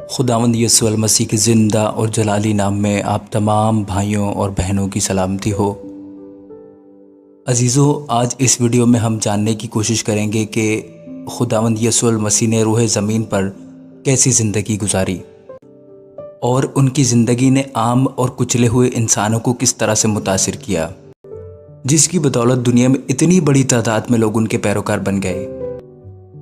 خداوند یسوع المسیح کے زندہ اور جلالی نام میں آپ تمام بھائیوں اور بہنوں کی سلامتی ہو۔ عزیزو، آج اس ویڈیو میں ہم جاننے کی کوشش کریں گے کہ خداوند یسوع المسیح نے روح زمین پر کیسی زندگی گزاری اور ان کی زندگی نے عام اور کچلے ہوئے انسانوں کو کس طرح سے متاثر کیا، جس کی بدولت دنیا میں اتنی بڑی تعداد میں لوگ ان کے پیروکار بن گئے۔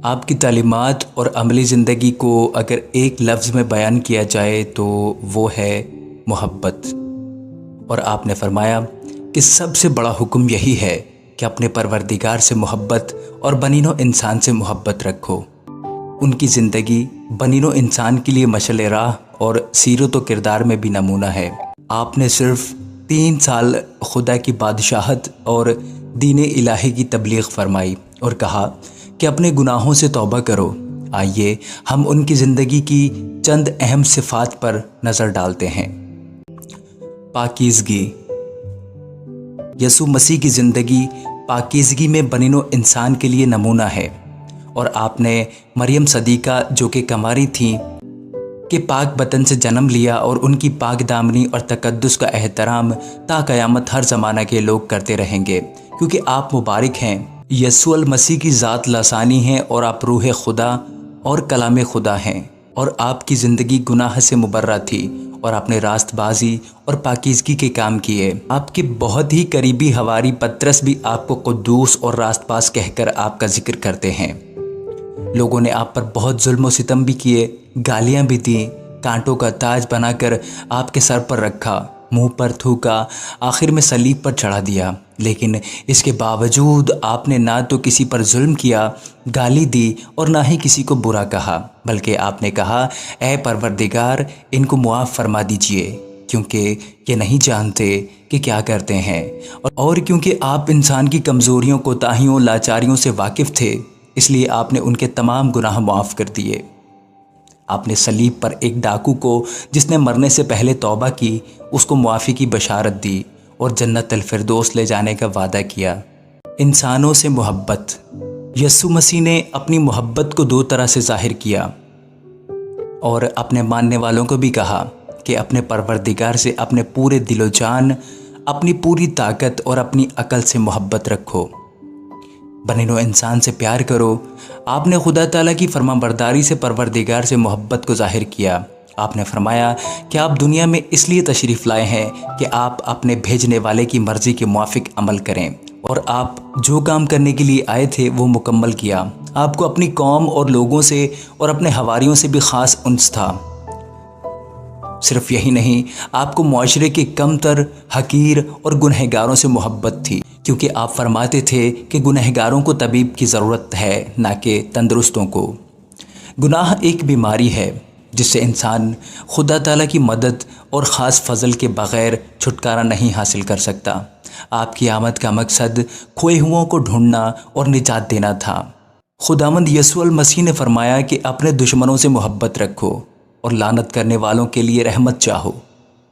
آپ کی تعلیمات اور عملی زندگی کو اگر ایک لفظ میں بیان کیا جائے تو وہ ہے محبت۔ اور آپ نے فرمایا کہ سب سے بڑا حکم یہی ہے کہ اپنے پروردگار سے محبت اور بنی نوع انسان سے محبت رکھو۔ ان کی زندگی بنی نوع انسان کے لیے مشعل راہ اور سیرت و کردار میں بھی نمونہ ہے۔ آپ نے صرف 3 سال خدا کی بادشاہت اور دین الہی کی تبلیغ فرمائی اور کہا کہ اپنے گناہوں سے توبہ کرو۔ آئیے ہم ان کی زندگی کی چند اہم صفات پر نظر ڈالتے ہیں۔ پاکیزگی۔ یسوع مسیح کی زندگی پاکیزگی میں بنی نوع انسان کے لیے نمونہ ہے، اور آپ نے مریم صدیقہ جو کہ کنواری تھیں کہ پاک بطن سے جنم لیا، اور ان کی پاک دامنی اور تقدس کا احترام تا قیامت ہر زمانہ کے لوگ کرتے رہیں گے، کیونکہ آپ مبارک ہیں۔ یسوع المسیح کی ذات لسانی ہے، اور آپ روح خدا اور کلام خدا ہیں، اور آپ کی زندگی گناہ سے مبرہ تھی، اور آپ نے راست بازی اور پاکیزگی کے کام کیے۔ آپ کے بہت ہی قریبی حواری پطرس بھی آپ کو قدوس اور راست باز کہہ کر آپ کا ذکر کرتے ہیں۔ لوگوں نے آپ پر بہت ظلم و ستم بھی کیے، گالیاں بھی دیں، کانٹوں کا تاج بنا کر آپ کے سر پر رکھا، منہ پر تھوکا، آخر میں صلیب پر چڑھا دیا، لیکن اس کے باوجود آپ نے نہ تو کسی پر ظلم کیا، گالی دی، اور نہ ہی کسی کو برا کہا، بلکہ آپ نے کہا اے پروردگار ان کو معاف فرما دیجئے، کیونکہ یہ نہیں جانتے کہ کیا کرتے ہیں۔ اور کیونکہ آپ انسان کی کمزوریوں، کوتاہیوں، لاچاریوں سے واقف تھے، اس لیے آپ نے ان کے تمام گناہ معاف کر دیے۔ آپ نے صلیب پر ایک ڈاکو کو جس نے مرنے سے پہلے توبہ کی، اس کو معافی کی بشارت دی اور جنت الفردوس لے جانے کا وعدہ کیا۔ انسانوں سے محبت۔ یسوع مسیح نے اپنی محبت کو 2 طرح سے ظاہر کیا، اور اپنے ماننے والوں کو بھی کہا کہ اپنے پروردگار سے اپنے پورے دل و جان، اپنی پوری طاقت اور اپنی عقل سے محبت رکھو۔ بنی نوع انسان سے پیار کرو۔ آپ نے خدا تعالیٰ کی فرمانبرداری سے پروردگار سے محبت کو ظاہر کیا۔ آپ نے فرمایا کہ آپ دنیا میں اس لیے تشریف لائے ہیں کہ آپ اپنے بھیجنے والے کی مرضی کے موافق عمل کریں، اور آپ جو کام کرنے کے لیے آئے تھے وہ مکمل کیا۔ آپ کو اپنی قوم اور لوگوں سے اور اپنے حواریوں سے بھی خاص انس تھا۔ صرف یہی نہیں، آپ کو معاشرے کے کم تر، حقیر اور گنہگاروں سے محبت تھی، کیونکہ آپ فرماتے تھے کہ گنہگاروں کو طبیب کی ضرورت ہے، نہ کہ تندرستوں کو۔ گناہ ایک بیماری ہے جس سے انسان خدا تعالیٰ کی مدد اور خاص فضل کے بغیر چھٹکارا نہیں حاصل کر سکتا۔ آپ کی آمد کا مقصد کھوئے ہوں کو ڈھونڈنا اور نجات دینا تھا۔ خداوند یسوع المسیح نے فرمایا کہ اپنے دشمنوں سے محبت رکھو، اور لعنت کرنے والوں کے لیے رحمت چاہو،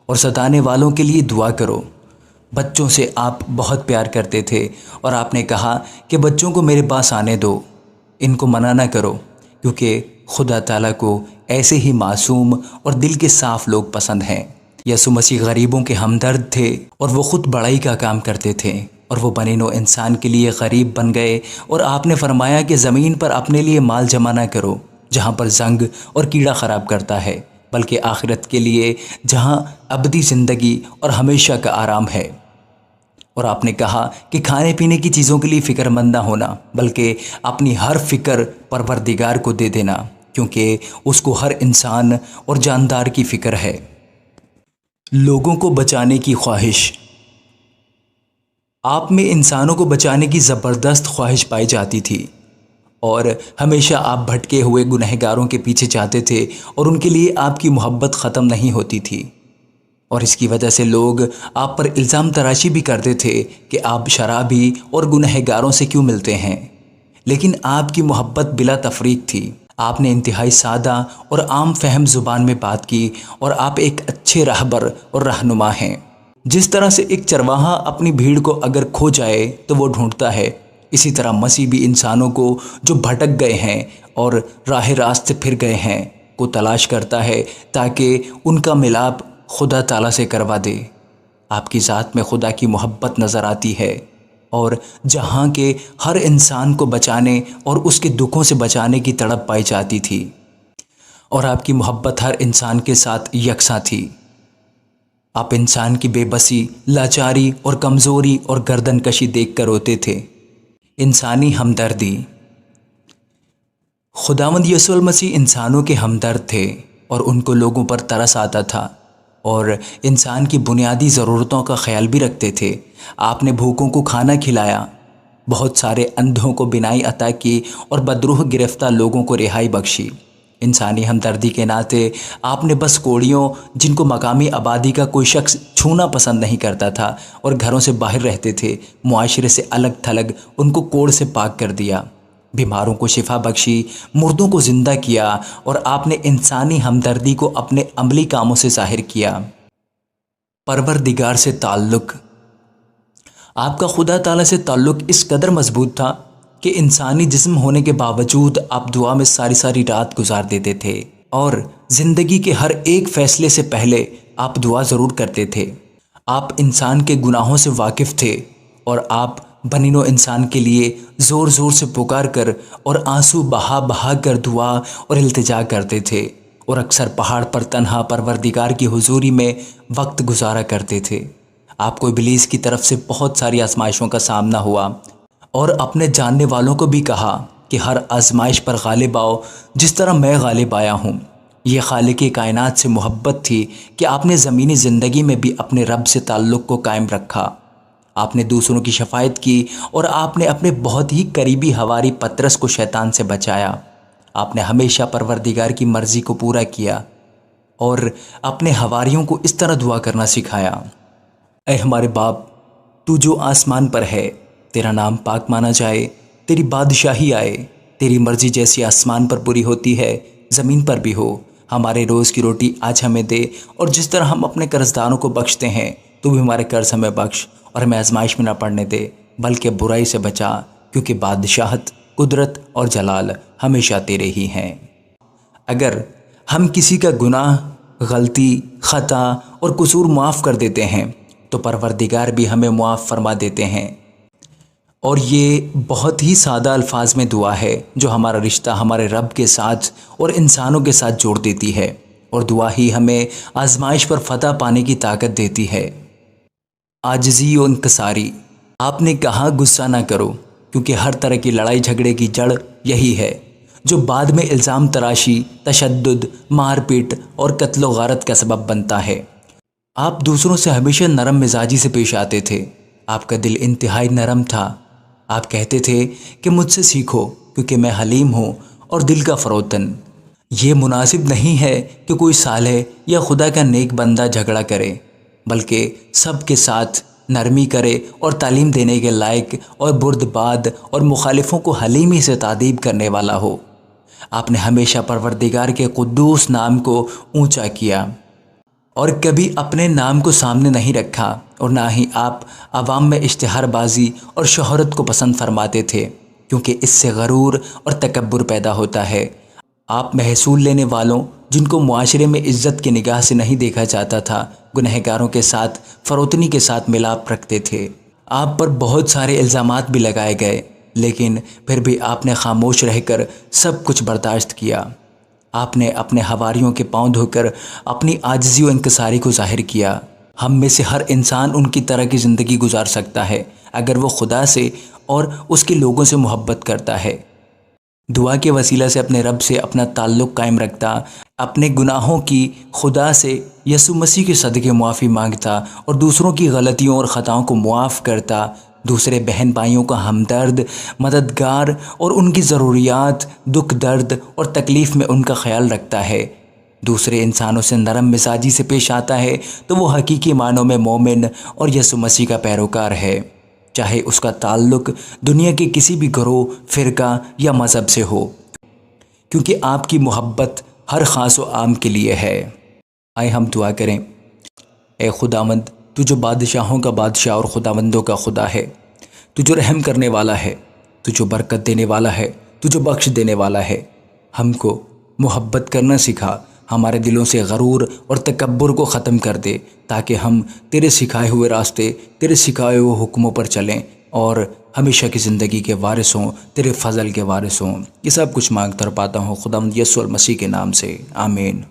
اور ستانے والوں کے لیے دعا کرو۔ بچوں سے آپ بہت پیار کرتے تھے، اور آپ نے کہا کہ بچوں کو میرے پاس آنے دو، ان کو منع نہ کرو، کیونکہ خدا تعالیٰ کو ایسے ہی معصوم اور دل کے صاف لوگ پسند ہیں۔ یسوع مسیح غریبوں کے ہمدرد تھے، اور وہ خود بڑائی کا کام کرتے تھے، اور وہ بنی نوع انسان کے لیے غریب بن گئے، اور آپ نے فرمایا کہ زمین پر اپنے لیے مال جمع نہ کرو، جہاں پر زنگ اور کیڑا خراب کرتا ہے، بلکہ آخرت کے لیے جہاں ابدی زندگی اور ہمیشہ کا آرام ہے۔ اور آپ نے کہا کہ کھانے پینے کی چیزوں کے لیے فکر مند نہ ہونا، بلکہ اپنی ہر فکر پروردگار کو دے دینا، کیونکہ اس کو ہر انسان اور جاندار کی فکر ہے۔ لوگوں کو بچانے کی خواہش۔ آپ میں انسانوں کو بچانے کی زبردست خواہش پائی جاتی تھی، اور ہمیشہ آپ بھٹکے ہوئے گنہگاروں کے پیچھے جاتے تھے، اور ان کے لیے آپ کی محبت ختم نہیں ہوتی تھی، اور اس کی وجہ سے لوگ آپ پر الزام تراشی بھی کرتے تھے کہ آپ شرابی اور گنہگاروں سے کیوں ملتے ہیں، لیکن آپ کی محبت بلا تفریق تھی۔ آپ نے انتہائی سادہ اور عام فہم زبان میں بات کی، اور آپ ایک اچھے راہبر اور رہنما ہیں۔ جس طرح سے ایک چرواہا اپنی بھیڑ کو اگر کھو جائے تو وہ ڈھونڈتا ہے، اسی طرح مسیح بھی انسانوں کو جو بھٹک گئے ہیں اور راہ راست سے پھر گئے ہیں کو تلاش کرتا ہے تاکہ ان کا ملاپ خدا تعالیٰ سے کروا دے۔ آپ کی ذات میں خدا کی محبت نظر آتی ہے، اور جہاں کے ہر انسان کو بچانے اور اس کے دکھوں سے بچانے کی تڑپ پائی جاتی تھی، اور آپ کی محبت ہر انسان کے ساتھ یکساں تھی۔ آپ انسان کی بے بسی، لاچاری اور کمزوری اور گردن کشی دیکھ کر روتے تھے۔ انسانی ہمدردی۔ خداوند یسوع المسیح انسانوں کے ہمدرد تھے، اور ان کو لوگوں پر ترس آتا تھا، اور انسان کی بنیادی ضرورتوں کا خیال بھی رکھتے تھے۔ آپ نے بھوکوں کو کھانا کھلایا، بہت سارے اندھوں کو بینائی عطا کی، اور بدروح گرفتہ لوگوں کو رہائی بخشی۔ انسانی ہمدردی کے ناطے آپ نے بس کوڑیوں، جن کو مقامی آبادی کا کوئی شخص چھونا پسند نہیں کرتا تھا اور گھروں سے باہر رہتے تھے، معاشرے سے الگ تھلگ ان کو کوڑ سے پاک کر دیا۔ بیماروں کو شفا بخشی، مردوں کو زندہ کیا، اور آپ نے انسانی ہمدردی کو اپنے عملی کاموں سے ظاہر کیا۔ پروردگار سے تعلق۔ آپ کا خدا تعالیٰ سے تعلق اس قدر مضبوط تھا کہ انسانی جسم ہونے کے باوجود آپ دعا میں ساری ساری رات گزار دیتے تھے، اور زندگی کے ہر ایک فیصلے سے پہلے آپ دعا ضرور کرتے تھے۔ آپ انسان کے گناہوں سے واقف تھے، اور آپ بنی نوع انسان کے لیے زور زور سے پکار کر اور آنسو بہا بہا کر دعا اور التجا کرتے تھے، اور اکثر پہاڑ پر تنہا پروردگار کی حضوری میں وقت گزارا کرتے تھے۔ آپ کو ابلیس کی طرف سے بہت ساری آزمائشوں کا سامنا ہوا، اور اپنے جاننے والوں کو بھی کہا کہ ہر آزمائش پر غالب آؤ جس طرح میں غالب آیا ہوں۔ یہ خالق کائنات سے محبت تھی کہ آپ نے زمینی زندگی میں بھی اپنے رب سے تعلق کو قائم رکھا۔ آپ نے دوسروں کی شفاعت کی، اور آپ نے اپنے بہت ہی قریبی حواری پترس کو شیطان سے بچایا۔ آپ نے ہمیشہ پروردگار کی مرضی کو پورا کیا، اور اپنے حواریوں کو اس طرح دعا کرنا سکھایا: اے ہمارے باپ، تو جو آسمان پر ہے، تیرا نام پاک مانا جائے، تیری بادشاہی آئے، تیری مرضی جیسی آسمان پر پوری ہوتی ہے زمین پر بھی ہو۔ ہمارے روز کی روٹی آج ہمیں دے، اور جس طرح ہم اپنے قرضداروں کو بخشتے ہیں، تو بھی ہمارے قرض ہمیں بخش، اور ہمیں آزمائش میں نہ پڑنے دے، بلکہ برائی سے بچا، کیونکہ بادشاہت، قدرت اور جلال ہمیشہ تیرے ہی ہیں۔ اگر ہم کسی کا گناہ، غلطی، خطا اور قصور معاف کر دیتے ہیں، تو پروردگار بھی ہمیں معاف فرما دیتے ہیں۔ اور یہ بہت ہی سادہ الفاظ میں دعا ہے جو ہمارا رشتہ ہمارے رب کے ساتھ اور انسانوں کے ساتھ جوڑ دیتی ہے، اور دعا ہی ہمیں آزمائش پر فتح پانے کی طاقت دیتی ہے۔ عاجزی و انکساری۔ آپ نے کہا غصہ نہ کرو، کیونکہ ہر طرح کی لڑائی جھگڑے کی جڑ یہی ہے، جو بعد میں الزام تراشی، تشدد، مار پیٹ اور قتل و غارت کا سبب بنتا ہے۔ آپ دوسروں سے ہمیشہ نرم مزاجی سے پیش آتے تھے۔ آپ کا دل انتہائی نرم تھا۔ آپ کہتے تھے کہ مجھ سے سیکھو، کیونکہ میں حلیم ہوں اور دل کا فروتن۔ یہ مناسب نہیں ہے کہ کوئی صالح یا خدا کا نیک بندہ جھگڑا کرے، بلکہ سب کے ساتھ نرمی کرے اور تعلیم دینے کے لائق اور بردباد اور مخالفوں کو حلیمی سے تادیب کرنے والا ہو۔ آپ نے ہمیشہ پروردگار کے قدوس نام کو اونچا کیا، اور کبھی اپنے نام کو سامنے نہیں رکھا، اور نہ ہی آپ عوام میں اشتہار بازی اور شہرت کو پسند فرماتے تھے، کیونکہ اس سے غرور اور تکبر پیدا ہوتا ہے۔ آپ محصول لینے والوں، جن کو معاشرے میں عزت کی نگاہ سے نہیں دیکھا جاتا تھا، گنہگاروں کے ساتھ فروتنی کے ساتھ ملاپ رکھتے تھے۔ آپ پر بہت سارے الزامات بھی لگائے گئے، لیکن پھر بھی آپ نے خاموش رہ کر سب کچھ برداشت کیا۔ آپ نے اپنے حواریوں کے پاؤں دھو کر اپنی عاجزی و انکساری کو ظاہر کیا۔ ہم میں سے ہر انسان ان کی طرح کی زندگی گزار سکتا ہے اگر وہ خدا سے اور اس کے لوگوں سے محبت کرتا ہے، دعا کے وسیلہ سے اپنے رب سے اپنا تعلق قائم رکھتا، اپنے گناہوں کی خدا سے یسوع مسیح کے صدقے معافی مانگتا، اور دوسروں کی غلطیوں اور خطاؤں کو معاف کرتا، دوسرے بہن بھائیوں کا ہمدرد، مددگار اور ان کی ضروریات، دکھ درد اور تکلیف میں ان کا خیال رکھتا ہے، دوسرے انسانوں سے نرم مزاجی سے پیش آتا ہے، تو وہ حقیقی معنوں میں مومن اور یسوع مسیح کا پیروکار ہے، چاہے اس کا تعلق دنیا کے کسی بھی گروہ، فرقہ یا مذہب سے ہو، کیونکہ آپ کی محبت ہر خاص و عام کے لیے ہے۔ آئے ہم دعا کریں۔ اے خداوند، تو جو بادشاہوں کا بادشاہ اور خداوندوں کا خدا ہے، تو جو رحم کرنے والا ہے، تو جو برکت دینے والا ہے، تو جو بخش دینے والا ہے، ہم کو محبت کرنا سکھا، ہمارے دلوں سے غرور اور تکبر کو ختم کر دے، تاکہ ہم تیرے سکھائے ہوئے راستے، تیرے سکھائے ہوئے حکموں پر چلیں اور ہمیشہ کی زندگی کے وارث ہوں، تیرے فضل کے وارث ہوں۔ یہ سب کچھ مانگتا اور پاتا ہوں خداوند یسوع المسیح کے نام سے، آمین۔